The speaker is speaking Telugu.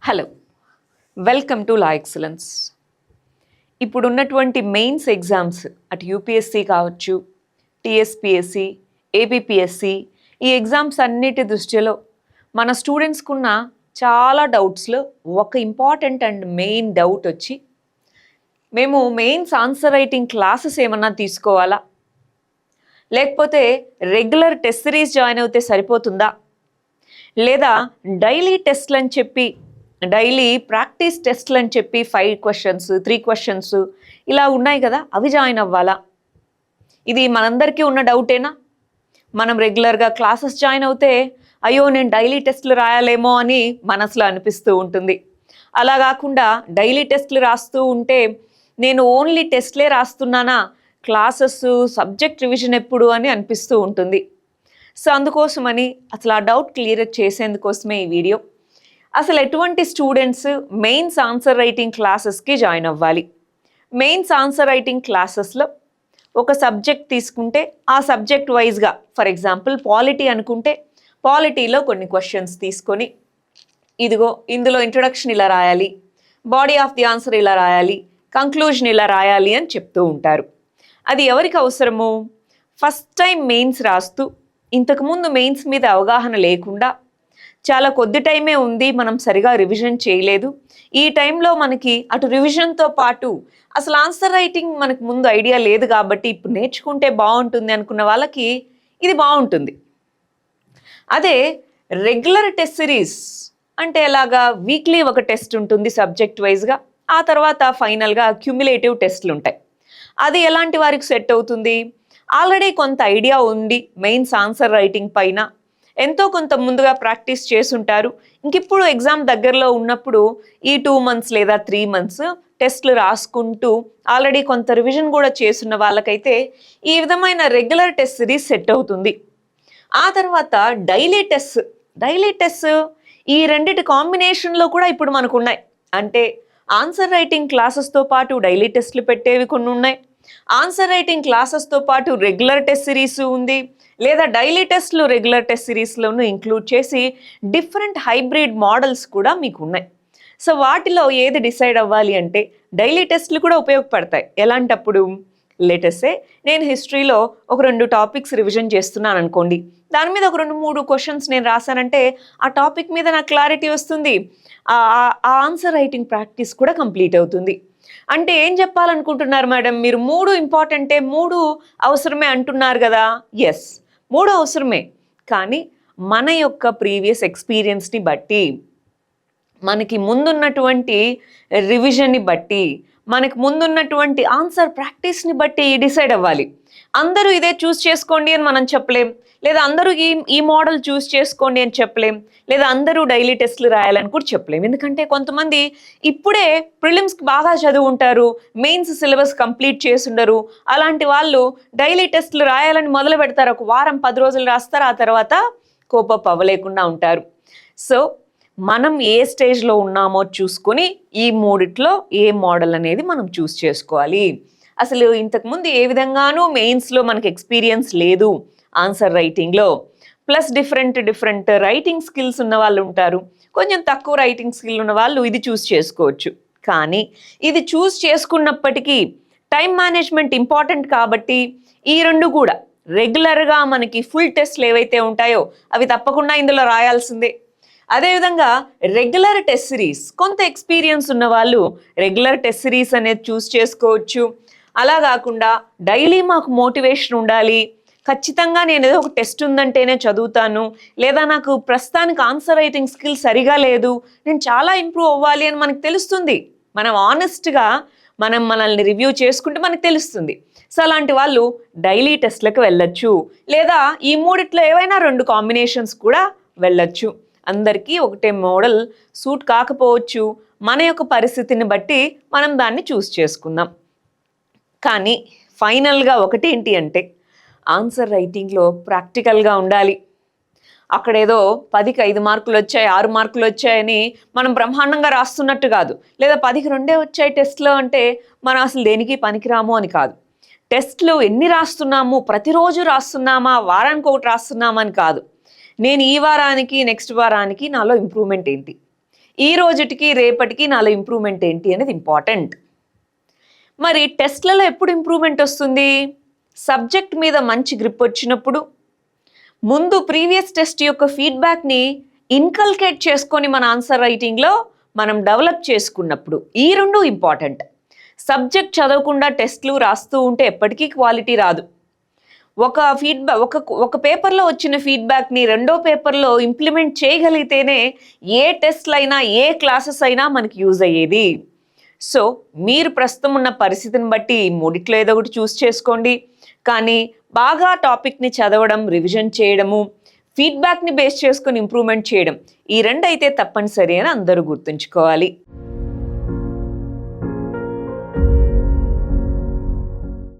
Hello, welcome to law excellence. ఇప్పుడున్నటువంటి మెయిన్స్ ఎగ్జామ్స్ అటు యూపీఎస్సి కావచ్చు, టీఎస్పిఎస్సి, ఏబిపిఎస్సి, ఈ ఎగ్జామ్స్ అన్నిటి దృష్టిలో మన స్టూడెంట్స్కున్న చాలా డౌట్స్లో ఒక ఇంపార్టెంట్ అండ్ మెయిన్ డౌట్ వచ్చి, మేము మెయిన్స్ ఆన్సర్ రైటింగ్ క్లాసెస్ ఏమన్నా తీసుకోవాలా, లేకపోతే రెగ్యులర్ టెస్ట్ సిరీస్ జాయిన్ అవుతే సరిపోతుందా, లేదా డైలీ టెస్ట్లు అని చెప్పి డైలీ ప్రాక్టీస్ టెస్ట్లు అని చెప్పి 5 క్వశ్చన్స్ 3 క్వశ్చన్స్ ఇలా ఉన్నాయి కదా, అవి జాయిన్ అవ్వాలా? ఇది మనందరికీ ఉన్న డౌటేనా? మనం రెగ్యులర్గా క్లాసెస్ జాయిన్ అవుతే అయ్యో నేను డైలీ టెస్ట్లు రాయాలేమో అని మనసులో అనిపిస్తూ ఉంటుంది. అలా కాకుండా డైలీ టెస్ట్లు రాస్తూ ఉంటే నేను ఓన్లీ టెస్ట్లే రాస్తున్నానా, క్లాసెస్ సబ్జెక్ట్ రివిజన్ ఎప్పుడు అని అనిపిస్తూ ఉంటుంది. సో అందుకోసమని అసలు ఆ డౌట్ క్లియర్ చేసేందుకోసమే ఈ వీడియో. అసలు ఎటువంటి స్టూడెంట్స్ మెయిన్స్ ఆన్సర్ రైటింగ్ క్లాసెస్కి జాయిన్ అవ్వాలి? మెయిన్స్ ఆన్సర్ రైటింగ్ క్లాసెస్లో ఒక సబ్జెక్ట్ తీసుకుంటే ఆ సబ్జెక్ట్ వైజ్గా, ఫర్ ఎగ్జాంపుల్ పాలిటీ అనుకుంటే పాలిటీలో కొన్ని క్వశ్చన్స్ తీసుకొని ఇదిగో ఇందులో ఇంట్రొడక్షన్ ఇలా రాయాలి, బాడీ ఆఫ్ ది ఆన్సర్ ఇలా రాయాలి, కంక్లూజన్ ఇలా రాయాలి అని చెప్తూ ఉంటారు. అది ఎవరికి అవసరము? ఫస్ట్ టైం మెయిన్స్ రాస్తూ ఇంతకుముందు మెయిన్స్ మీద అవగాహన లేకుండా, చాలా కొద్ది టైమే ఉంది, మనం సరిగా రివిజన్ చేయలేదు, ఈ టైంలో మనకి అటు రివిజన్తో పాటు అసలు ఆన్సర్ రైటింగ్ మనకు ముందు ఐడియా లేదు కాబట్టి ఇప్పుడు నేర్చుకుంటే బాగుంటుంది అనుకున్న వాళ్ళకి ఇది బాగుంటుంది. అదే రెగ్యులర్ టెస్ట్ సిరీస్ అంటే ఎలాగా, వీక్లీ ఒక టెస్ట్ ఉంటుంది సబ్జెక్ట్ వైజ్గా, ఆ తర్వాత ఫైనల్గా క్యుములేటివ్ టెస్ట్లు ఉంటాయి. అది ఎలాంటి వారికి సెట్ అవుతుంది? ఆల్రెడీ కొంత ఐడియా ఉంది మెయిన్స్ ఆన్సర్ రైటింగ్ పైన, ఎంతో కొంత ముందుగా ప్రాక్టీస్ చేసుంటారు, ఇంకిప్పుడు ఎగ్జామ్ దగ్గరలో ఉన్నప్పుడు ఈ 2 months లేదా 3 months టెస్ట్లు రాసుకుంటూ ఆల్రెడీ కొంత రివిజన్ కూడా చేస్తున్న వాళ్ళకైతే ఈ విధమైన రెగ్యులర్ టెస్ట్ సిరీస్ సెట్ అవుతుంది. ఆ తర్వాత డైలీ టెస్ట్ ఈ రెండిటి కాంబినేషన్లో కూడా ఇప్పుడు మనకు ఉన్నాయి. అంటే ఆన్సర్ రైటింగ్ క్లాసెస్తో పాటు డైలీ టెస్ట్లు పెట్టేవి కొన్ని ఉన్నాయి, ఆన్సర్ రైటింగ్ క్లాసెస్తో పాటు రెగ్యులర్ టెస్ట్ సిరీస్ ఉంది, లేదా డైలీ టెస్ట్లు రెగ్యులర్ టెస్ట్ సిరీస్లోనూ ఇంక్లూడ్ చేసి డిఫరెంట్ హైబ్రిడ్ మోడల్స్ కూడా మీకు ఉన్నాయి. సో వాటిలో ఏది డిసైడ్ అవ్వాలి అంటే డైలీ టెస్ట్లు కూడా ఉపయోగపడతాయి. ఎలాంటప్పుడు, లేటెస్టే నేను హిస్టరీలో ఒక 2 టాపిక్స్ రివిజన్ చేస్తున్నాను అనుకోండి, దాని మీద ఒక 2-3 క్వశ్చన్స్ నేను రాశానంటే ఆ టాపిక్ మీద నాకు క్లారిటీ వస్తుంది, ఆ ఆన్సర్ రైటింగ్ ప్రాక్టీస్ కూడా కంప్లీట్ అవుతుంది. అంటే ఏం చెప్పాలనుకుంటున్నారు మేడం, మీరు 3 ఇంపార్టెంటే, 3 అవసరమే అంటున్నారు కదా? ఎస్, 3 అవసరమే, కానీ మన యొక్క ప్రీవియస్ ఎక్స్పీరియన్స్ని బట్టి, మనకి ముందున్నటువంటి రివిజన్ని బట్టి, మనకి ముందున్నటువంటి ఆన్సర్ ప్రాక్టీస్ని బట్టి డిసైడ్ అవ్వాలి. అందరూ ఇదే చూస్ చేసుకోండి అని మనం చెప్పలేం, లేదా అందరూ ఈ మోడల్ చూస్ చేసుకోండి అని చెప్పలేం, లేదా అందరూ డైలీ టెస్ట్లు రాయాలని కూడా చెప్పలేం. ఎందుకంటే కొంతమంది ఇప్పుడే ప్రిలిమ్స్కి బాగా చదువు ఉంటారు, మెయిన్స్ సిలబస్ కంప్లీట్ చేసి ఉండరు, అలాంటి వాళ్ళు డైలీ టెస్ట్లు రాయాలని మొదలు పెడతారు, ఒక వారం 10 రోజులు రాస్తారు, ఆ తర్వాత కోపప్ అవ్వలేకుండా ఉంటారు. సో మనం ఏ స్టేజ్లో ఉన్నామో చూసుకొని ఈ 3లో ఏ మోడల్ అనేది మనం చూస్ చేసుకోవాలి. అసలు ఇంతకుముందు ఏ విధంగానూ మెయిన్స్లో మనకి ఎక్స్పీరియన్స్ లేదు ఆన్సర్ రైటింగ్లో, ప్లస్ డిఫరెంట్ రైటింగ్ స్కిల్స్ ఉన్న వాళ్ళు ఉంటారు, కొంచెం తక్కువ రైటింగ్ స్కిల్ ఉన్న వాళ్ళు ఇది చూస్ చేసుకోవచ్చు. కానీ ఇది చూస్ చేసుకున్నప్పటికీ టైం మేనేజ్మెంట్ ఇంపార్టెంట్ కాబట్టి ఈ 2 కూడా రెగ్యులర్గా మనకి ఫుల్ టెస్ట్లు ఏవైతే ఉంటాయో అవి తప్పకుండా ఇందులో రాయాల్సిందే. అదేవిధంగా రెగ్యులర్ టెస్ట్ సిరీస్, కొంత ఎక్స్పీరియన్స్ ఉన్న వాళ్ళు రెగ్యులర్ టెస్ట్ సిరీస్ అనేది చూస్ చేసుకోవచ్చు. అలా కాకుండా డైలీ మాకు మోటివేషన్ ఉండాలి, ఖచ్చితంగా నేను ఏదో ఒక టెస్ట్ ఉందంటేనే చదువుతాను, లేదా నాకు ప్రస్తుతానికి ఆన్సర్ రైటింగ్ స్కిల్ సరిగా లేదు, నేను చాలా ఇంప్రూవ్ అవ్వాలి అని మనకు తెలుస్తుంది, మనం ఆనెస్ట్గా మనల్ని రివ్యూ చేసుకుంటే మనకు తెలుస్తుంది. సో అలాంటి వాళ్ళు డైలీ టెస్ట్లకు వెళ్ళొచ్చు, లేదా ఈ 3లో ఏవైనా 2 కాంబినేషన్స్ కూడా వెళ్ళొచ్చు. అందరికీ ఒకటే మోడల్ సూట్ కాకపోవచ్చు, మన యొక్క పరిస్థితిని బట్టి మనం దాన్ని చూస్ చేసుకుందాం. కానీ ఫైనల్గా ఒకటి ఏంటి అంటే ఆన్సర్ రైటింగ్లో ప్రాక్టికల్గా ఉండాలి. అక్కడేదో 10కి 5 మార్కులు వచ్చాయి, 6 మార్కులు వచ్చాయని మనం బ్రహ్మాండంగా రాస్తున్నట్టు కాదు, లేదా 10కి 2 వచ్చాయి టెస్ట్లో అంటే మనం అసలు దేనికి పనికిరాము అని కాదు. టెస్ట్లు ఎన్ని రాస్తున్నాము, ప్రతిరోజు రాస్తున్నామా, వారానికి ఒకటి రాస్తున్నామా అని కాదు, నేను ఈ వారానికి నెక్స్ట్ వారానికి నాలో ఇంప్రూవ్మెంట్ ఏంటి, ఈ రోజుటికి రేపటికి నాలో ఇంప్రూవ్మెంట్ ఏంటి అనేది ఇంపార్టెంట్. మరి టెస్ట్లలో ఎప్పుడు ఇంప్రూవ్మెంట్ వస్తుంది? సబ్జెక్ట్ మీద మంచి గ్రిప్ వచ్చినప్పుడు, ముందు ప్రీవియస్ టెస్ట్ యొక్క ఫీడ్బ్యాక్ని ఇన్కల్కేట్ చేసుకొని మన ఆన్సర్ రైటింగ్లో మనం డెవలప్ చేసుకున్నప్పుడు. ఈ రెండు ఇంపార్టెంట్. సబ్జెక్ట్ చదవకుండా టెస్ట్లు రాస్తూ ఉంటే ఎప్పటికీ క్వాలిటీ రాదు. ఒక పేపర్లో వచ్చిన ఫీడ్బ్యాక్ని రెండో పేపర్లో ఇంప్లిమెంట్ చేయగలిగితేనే ఏ టెస్ట్లు అయినా ఏ క్లాసెస్ అయినా మనకి యూజ్ అయ్యేది. సో మీరు ప్రస్తుతం ఉన్న పరిస్థితిని బట్టి మూడిట్లో ఏదో ఒకటి చూస్ చేసుకోండి. కానీ బాగా టాపిక్ని చదవడం, రివిజన్ చేయడము, ఫీడ్బ్యాక్ని బేస్ చేసుకొని ఇంప్రూవ్మెంట్ చేయడం, ఈ రెండు అయితే తప్పనిసరి అని అందరూ గుర్తుంచుకోవాలి.